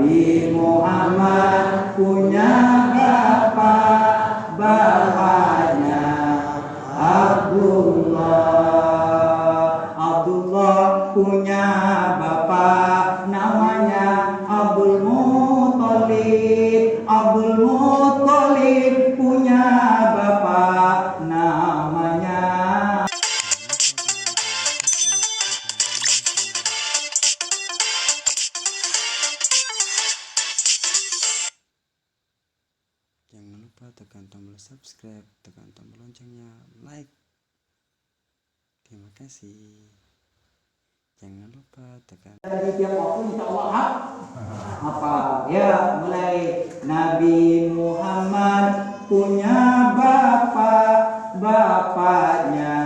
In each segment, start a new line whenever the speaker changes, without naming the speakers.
Nabi Muhammad punya bapak, bapaknya Abdullah. Abdullah punya bapak, namanya Abdul Muthalib. Abdul Muthalib punya bapak, namanya.
Jangan lupa tekan tombol subscribe, tekan tombol loncengnya, like. Terima kasih. Jangan lupa tekan.
Dari tiap waktu insya Allah apa? Ya, mulai. Nabi Muhammad punya bapak, bapaknya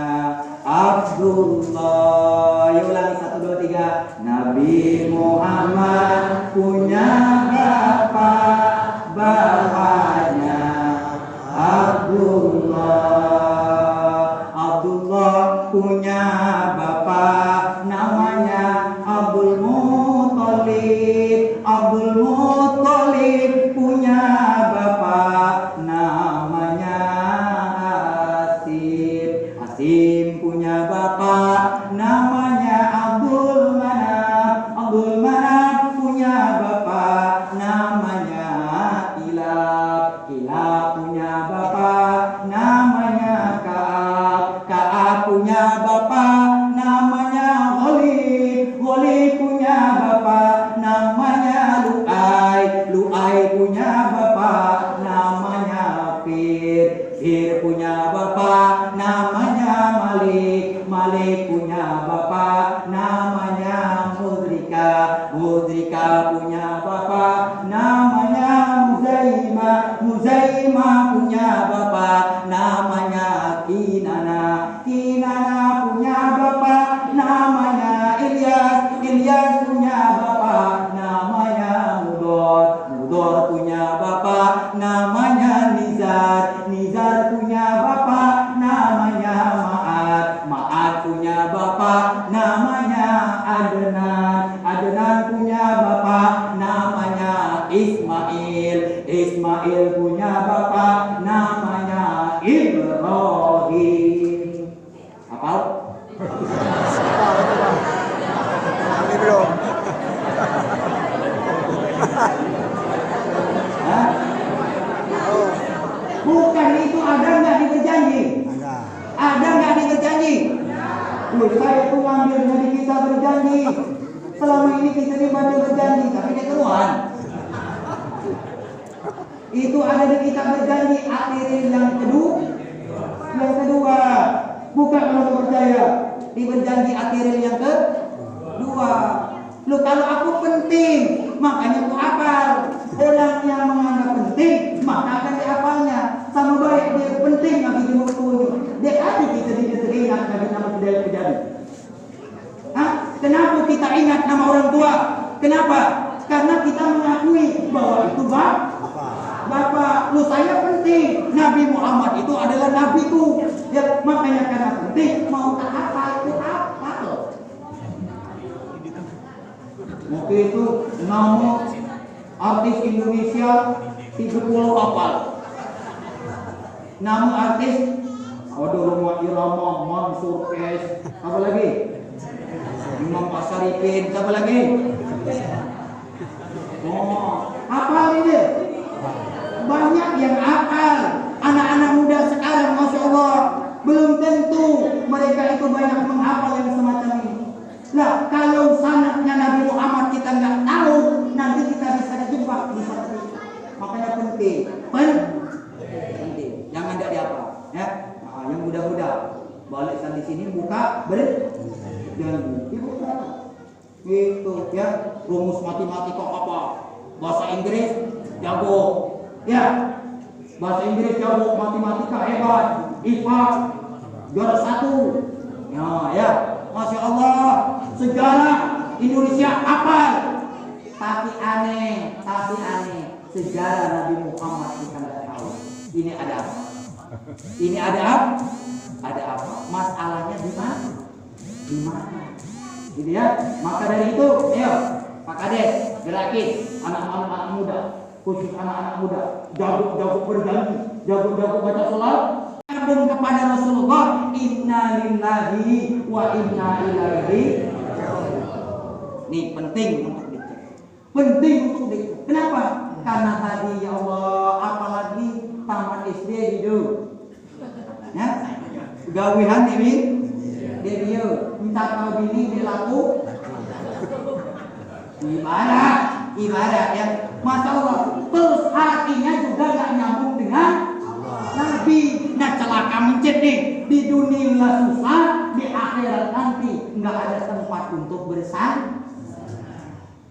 Abdullah. Ya, ulangi 1, 2, 3. Nabi Muhammad punya bapak, bapaknya Abdullah. Abdullah punya bapak, namanya Abdul Muthalib. Abdul Muthalib punya bapak, namanya Hasim. Hasim punya bapak, namanya Abdul Manaf. Abdul Manaf punya bapak, namanya Kilab. Kilab punya bapak, namanya Ka'ab. Ka'ab punya bapak, namanya Ghalib. Ghalib punya bapak, namanya Lu'ay. Lu'ay punya bapak, namanya Fir. Fir punya bapak, namanya Malik. Malik punya bapak, namanya Mudrika. Mudrika punya bapak, namanya Muzaimah. Muzaimah punya bapak, namanya Kinana. Kinana punya bapak, namanya Ilyas. Ilyas punya bapak, namanya Mudor. Mudor punya bapak, namanya Nizar. Nizar punya bapak, namanya Ma'ad. Ma'ad punya bapak, namanya Adnan. Adnan punya bapak, namanya Ismail. Ismail punya bapak, namanya Ibrahim. Hafal?
Ini belum.
Hah? Bukan itu, ada nggak di berjanji?
Ada.
Ada nggak di berjanji? Saya tuh ngambil dari kita berjanji. Selama ini kita dibantu berjanji, tapi dia keluar. Itu ada di kita berjanji. Akhirin yang kedua. Yang kedua, bukan kalau percaya. Di berjanji akhirin yang kedua. Lu kalau aku penting, makanya aku hafal. Orang yang menganggap penting, maka akan dihafalnya. Sama baik dia penting bagi di bukunya. Dia ada kita teringat bagi nama budaya kejadian. Hah? Kenapa kita ingat nama orang tua? Kenapa? Karena kita mengakui bahwa itu Bapak. Lu saya penting. Nabi Muhammad itu adalah nabiku. Ya, makanya karena penting mau tak hafal itu hafal. Waktu itu nama artis Indonesia 30 hafal. Nama artis ada Roma Irama, Mansur S, apa lagi? Imam Asaripin, siapa lagi? Oh, hafal ini. Banyak yang hafal. Anak-anak muda sekarang, Masya Allah, belum tentu mereka itu banyak menghafal yang semacam ini. Nah, kalau sanadnya Nabi Muhammad kita nggak tahu, nanti kita bisa dijebak di seperti itu. Makanya penting. Penting. Jangan tidak dihafal. Ya. Nah, yang muda-muda balik di sini buka berjanji. Dibuka. Gitu ya. Rumus matematika apa? Bahasa Inggris jago. Ya. Bahasa Inggris jago, matematika hebat, IPA juara 1. Ya. Masya Allah, sejarah Indonesia hafal. Tapi aneh. Sejarah Nabi Muhammad kita tidak tahu. Ini ada apa? Ini ada apa? Ada apa? Masalahnya di mana? Di mana? Gitu ya. Maka dari itu, ayo Pak Kades, gerak yakin anak-anak muda, khusus anak-anak muda, jago berjanji, jago baca sholat, nyambung kepada Rasulullah, inna lillahi wa inna ilaihi. Nih penting untuk dicek. Penting untuk dicek. Kenapa? Karena tadi ya Allah, apalagi tamat SD hidup. Ya, gawean ini, dia minta kalau bini dilaku. Ibadah ya, masya Allah. Terus hatinya juga gak nyambung dengan Nabi. Nah celaka mencet nih, di dunia susah, di akhirat nanti nggak ada tempat untuk bersandar.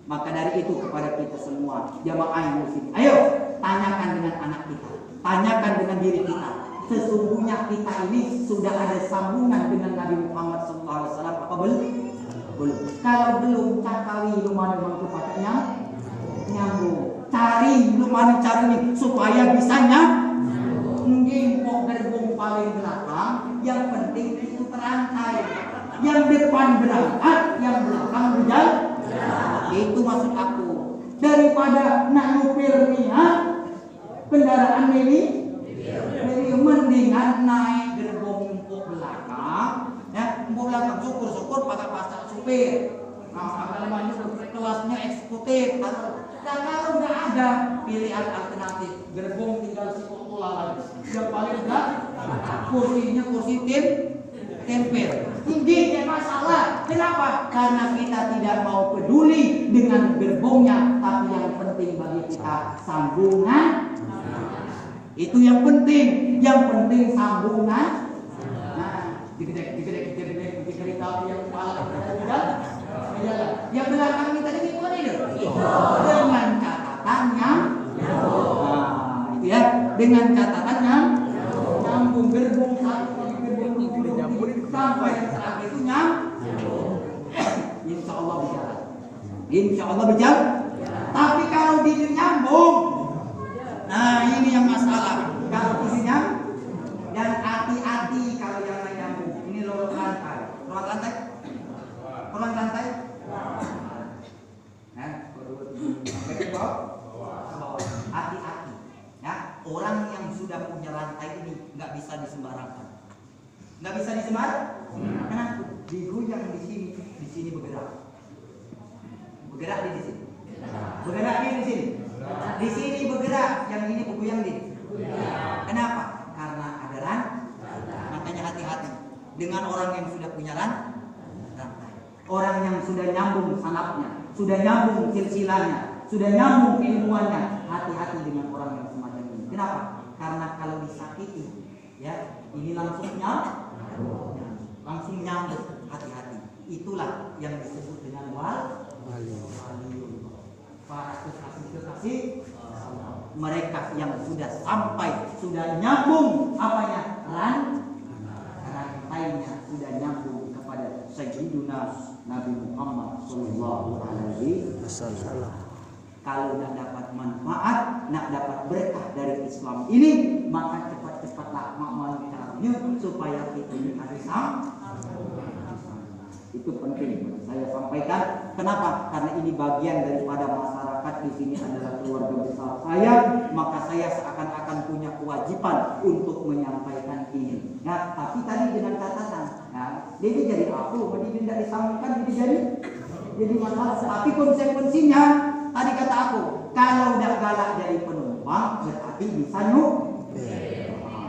Maka dari itu kepada kita semua jamaah yang muslim, ayo tanyakan dengan anak kita, tanyakan dengan diri kita, sesungguhnya kita ini sudah ada sambungan dengan Nabi Muhammad SAW apa belum? Belum. Kalau belum, cari lu mana kepadanya nyambung, cari lu mana caranya supaya bisa nyambung. Ngimpok gerbong paling belakang, yang penting itu terantai, yang depan berangkat, yang belakang berjalan. Itu maksud aku. Daripada nak nyupir kendaraan ini mendingan naik gerbong empuk belakang, ya empuk belakang syukur pakai pasang supir. Nah, kalau kelasnya eksekutif. Nah, kalau nggak ada pilihan alternatif, gerbong tinggal si pula lagi. Yang paling enggak kursinya kursi tempel. Ini masalah. Kenapa? Karena kita tidak mau peduli dengan gerbongnya, tapi yang penting bagi kita sambungan. Itu yang penting. Yang penting sambungan. Nah, digedek cerita yang kepala yang belakang kita ini gimana itu? Dengan catatannya. Nah, itu ya. Dengan catatannya nyambung gerbong satu sampai yang terakhir itu nyambung. Insya Allah berjalan. Insya Allah berjalan. Tapi kalau dia nyambung, nah ini yang masalah. Kalau isinya dan hati-hati kalau yang lain nyambung. Ini lorong lantai. Hati-hati. Ya, orang yang sudah punya rantai ini nggak bisa disembarangkan. Nggak bisa disembarang. Kenapa? Digoyang di sini bergerak. Bergerak di sini. Bergerak di sini. Di sini bergerak, yang ini bergoyang di. Kenapa? Karena ada rantai. Makanya hati-hati dengan orang yang sudah punya rantai. Orang yang sudah nyambung sanapnya, sudah nyambung silsilahnya, sudah nyambung keilmuannya. Hati-hati dengan orang yang semacam ini. Kenapa? Karena kalau disakiti, ya ini langsung nyambung. Hati-hati. Itulah yang disebut dengan wali. Para kekasih mereka yang sudah sampai, sudah nyambung apanya? Rantainya sudah nyambung kepada Sayyiduna Nabi Muhammad Sallallahu Alaihi Wasallam. Kalau nak dapat manfaat, nak dapat berkah dari Islam ini, maka cepat-cepatlah mengamalkan caranya supaya kita ini ada itu penting saya sampaikan. Kenapa? Karena ini bagian daripada masyarakat di sini adalah keluarga besar saya, maka saya seakan-akan punya kewajiban untuk menyampaikan ini. Ya, tapi tadi dengan catatan, ya, jadi apa? Jadi tidak disambungkan, jadi masalah. Tapi konsekuensinya tadi kata aku, kalau tidak galak jadi penumpang berarti bisa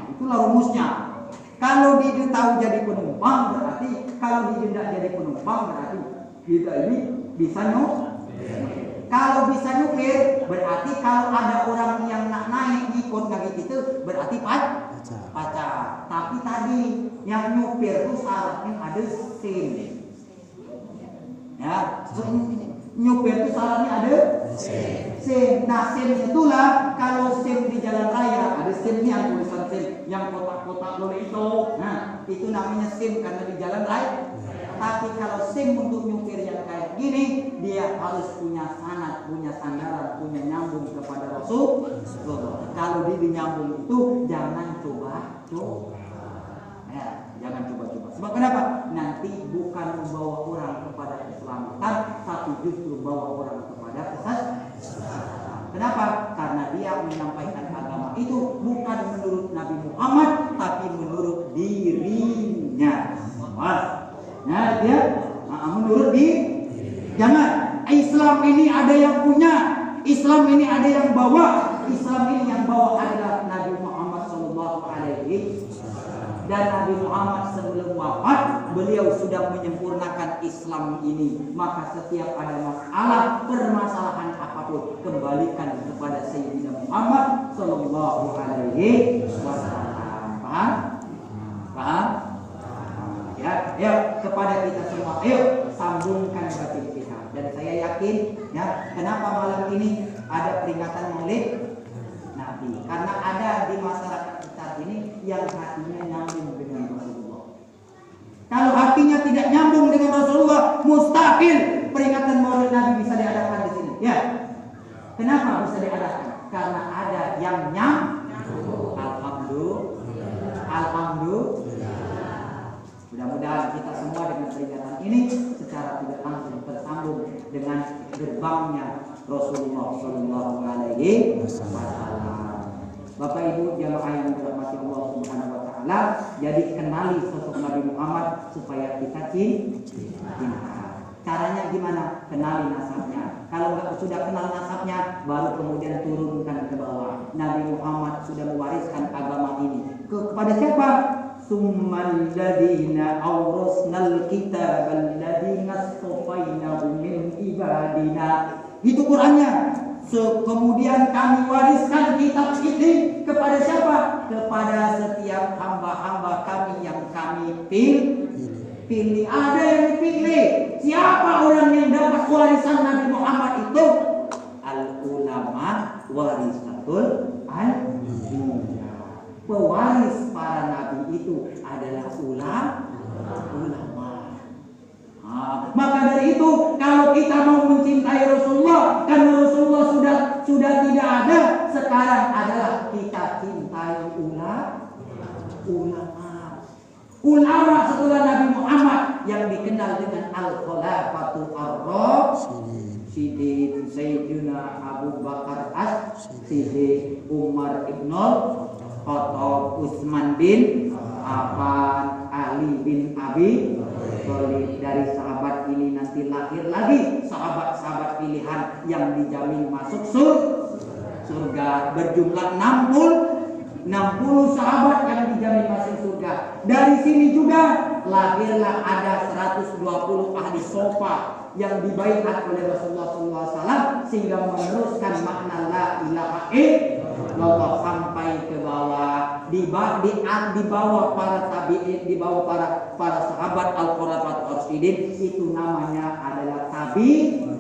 itulah rumusnya. Kalau dia tahu jadi penumpang berarti, kalau dia tidak jadi penumpang berarti kita ini bisa Kalau bisa nyupir berarti kalau ada orang yang nak naik ikut lagi itu berarti pacar. Tapi tadi yang nyupir itu syaratnya ada SIM. Ya, nyupir itu syaratnya ada SIM. Nah, SIM itulah kalau SIM di jalan raya ada SIM-nya, tulisan SIM yang kotak-kotak loli itu. Nah, itu namanya SIM karena di jalan raya. Tapi kalau SIM untuk nyupir yang kayak gini, dia harus punya sanad, punya sandaran, punya nyambung kepada Rasul. Kalau dia nyambung itu jangan coba. Ya, jangan coba-coba. Sebab kenapa? Nanti bukan membawa orang kepada keselamatan, tapi justru membawa orang kepada kesesatan. Kenapa? Karena dia menyampaikan agama itu bukan menurut Nabi Muhammad, tapi menurut dirinya. Nah, dia menurut jangan. Islam ini ada yang punya, Islam ini ada yang bawa, Islam ini yang bawa adalah Nabi Muhammad SAW. Dan Nabi Muhammad sebelum wafat, beliau sudah menyempurnakan Islam ini. Maka setiap ada masalah, permasalahan apapun, kembalikan kepada Sayyidina Muhammad SAW. Paham? Paham? Ya, yuk kepada kita semua, yuk sambungkan batin kita. Dan saya yakin, ya, kenapa malam ini ada peringatan Maulid Nabi? Karena ada di masyarakat kita ini yang hatinya nyambung dengan Rasulullah. Kalau hatinya tidak nyambung dengan Rasulullah, mustahil peringatan Maulid Nabi bisa diadakan di sini. Ya, kenapa bisa diadakan? Karena ada yang nyambung. Alhamdulillah. Mudah-mudahan kita semua dengan peringatan ini secara tidak langsung tersambung dengan gerbangnya Rasulullah Shallallahu Alaihi Wasallam. Bapak Ibu jamaah yang dirahmati Allah Subhanahu Wa Taala, jadi kenali sosok Nabi Muhammad supaya kita cinta. Caranya gimana? Kenali nasabnya. Kalau sudah kenal nasabnya, baru kemudian turunkan ke bawah. Nabi Muhammad sudah mewariskan agama ini kepada siapa? Summal ladina awrasnal kitab alladina astafainahu min ibadina. Itu Qur'annya. Kemudian kami wariskan kitab ini kepada siapa? Kepada setiap hamba-hamba kami yang kami pilih. Ada yang dipilih. Siapa orang yang dapat warisan Nabi Muhammad itu? Al ulama warisatul anbiya. Pewaris para nabi itu adalah ulama. Maka dari itu kalau kita mau mencintai Rasulullah, karena Rasulullah sudah tidak ada, sekarang adalah kita cintai ulama setelah Nabi Muhammad yang dikenal dengan al-khulafatul ar-rasyidin, Sayyidina Abu Bakar as-Siddiq, Umar ibn Khattab, Utsman bin Affan, Ali bin Abi Thalib. Dari sahabat ini nanti lahir lagi sahabat-sahabat pilihan yang dijamin masuk surga berjumlah 60 sahabat yang dijamin masuk surga. Dari sini juga lahirlah ada 120 ahli sofa yang dibaiat oleh Rasulullah SAW sehingga meneruskan makna la ilaha illallah sampai ke bawah, di bawah para tabi'in, di bawah para sahabat al-khulafatul rasyidin. Itu namanya adalah tabi'in.